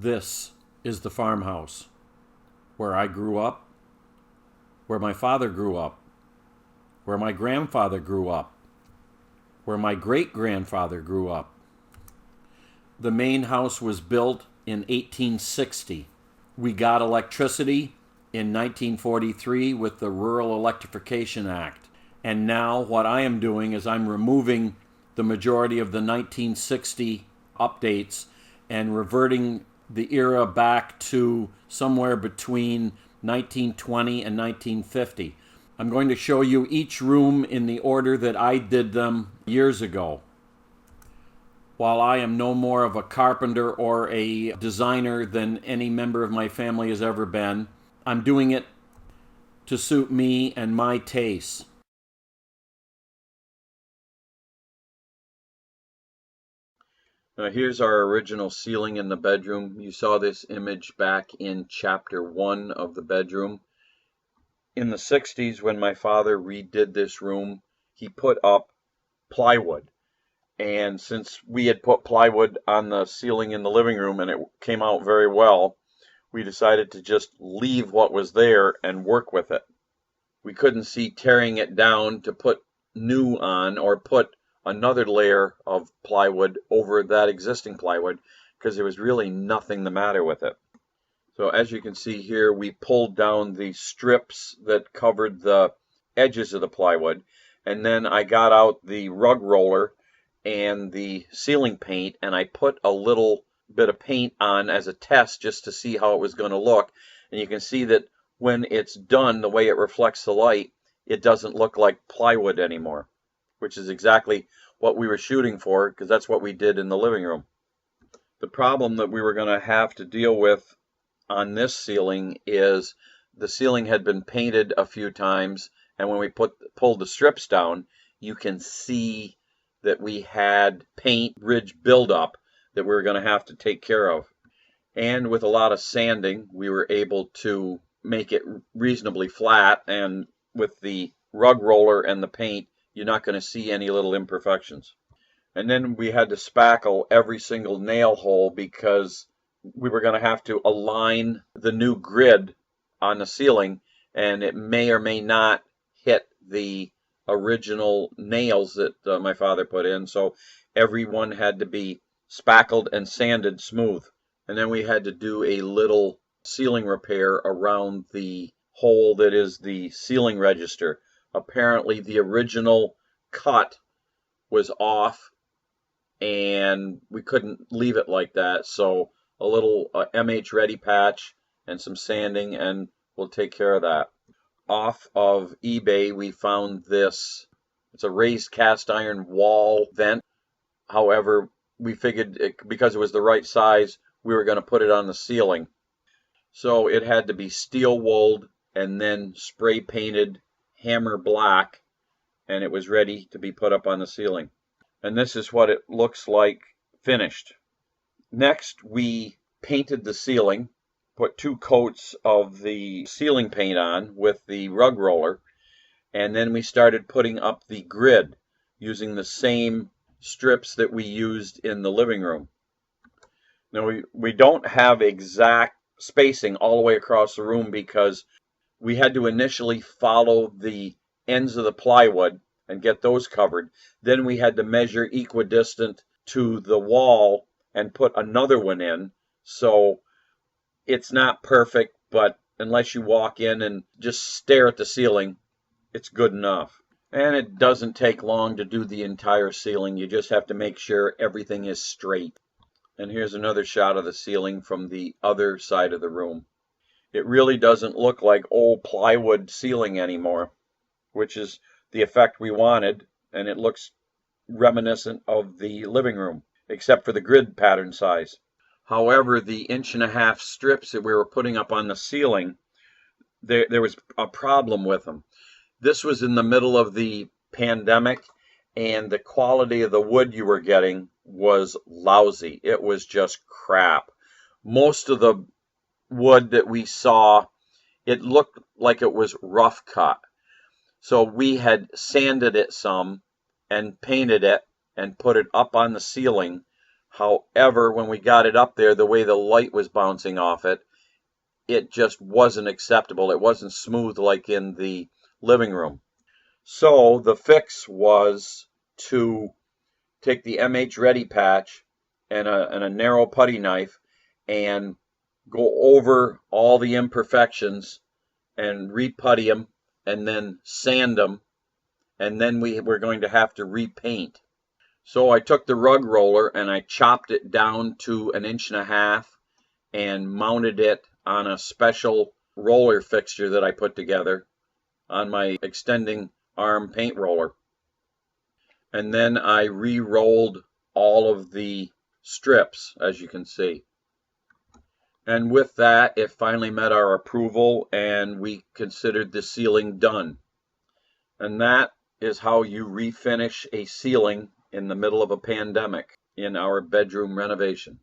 This is the farmhouse where I grew up, where my father grew up, where my grandfather grew up, where my great-grandfather grew up. The main house was built in 1860. We got electricity in 1943 with the Rural Electrification Act. And now what I am doing is I'm removing the majority of the 1960 updates and reverting the era back to somewhere between 1920 and 1950. I'm going to show you each room in the order that I did them years ago. While I am no more of a carpenter or a designer than any member of my family has ever been, I'm doing it to suit me and my tastes. Now here's our original ceiling in the bedroom. You saw this image back in chapter 1 of the bedroom. In the 60s, when my father redid this room, he put up plywood. And since we had put plywood on the ceiling in the living room and it came out very well, we decided to just leave what was there and work with it. We couldn't see tearing it down to put new on or put another layer of plywood over that existing plywood because there was really nothing the matter with it. So as you can see here, we pulled down the strips that covered the edges of the plywood, and then I got out the rug roller and the ceiling paint, and I put a little bit of paint on as a test just to see how it was going to look. And you can see that when it's done, the way it reflects the light, it doesn't look like plywood anymore, which is exactly what we were shooting for, because that's what we did in the living room. The problem that we were going to have to deal with on this ceiling is the ceiling had been painted a few times, and when we pulled the strips down, you can see that we had paint ridge buildup that we were going to have to take care of. And with a lot of sanding, we were able to make it reasonably flat, and with the rug roller and the paint, you're not going to see any little imperfections. And then we had to spackle every single nail hole because we were going to have to align the new grid on the ceiling, and it may or may not hit the original nails that my father put in, so every one had to be spackled and sanded smooth. And then we had to do a little ceiling repair around the hole that is the ceiling register. Apparently the original cut was off and we couldn't leave it like that, so a little MH ready patch and some sanding and we'll take care of that. Off of eBay we found this. It's a raised cast iron wall vent. However, we figured because it was the right size, we were going to put it on the ceiling. So it had to be steel wooled and then spray painted hammer black, and it was ready to be put up on the ceiling. And this is what it looks like finished. Next, we painted the ceiling, put 2 coats of the ceiling paint on with the rug roller, and then we started putting up the grid using the same strips that we used in the living room. Now we don't have exact spacing all the way across the room because we had to initially follow the ends of the plywood and get those covered. Then we had to measure equidistant to the wall and put another one in. So it's not perfect, but unless you walk in and just stare at the ceiling, it's good enough. And it doesn't take long to do the entire ceiling. You just have to make sure everything is straight. And here's another shot of the ceiling from the other side of the room. It really doesn't look like old plywood ceiling anymore, which is the effect we wanted, and it looks reminiscent of the living room, except for the grid pattern size. However, the 1.5-inch strips that we were putting up on the ceiling, there was a problem with them. This was in the middle of the pandemic, and the quality of the wood you were getting was lousy. It was just crap. Most of the wood that we saw, it looked like it was rough cut. So we had sanded it some and painted it and put it up on the ceiling. However, when we got it up there, the way the light was bouncing off it, it just wasn't acceptable. It wasn't smooth like in the living room. So the fix was to take the MH Ready patch and a narrow putty knife and go over all the imperfections and re-putty them and then sand them, and then we're going to have to repaint. So I took the rug roller and I chopped it down to 1.5 inches and mounted it on a special roller fixture that I put together on my extending arm paint roller. And then I re-rolled all of the strips, as you can see. And with that, it finally met our approval and we considered the ceiling done. And that is how you refinish a ceiling in the middle of a pandemic in our bedroom renovation.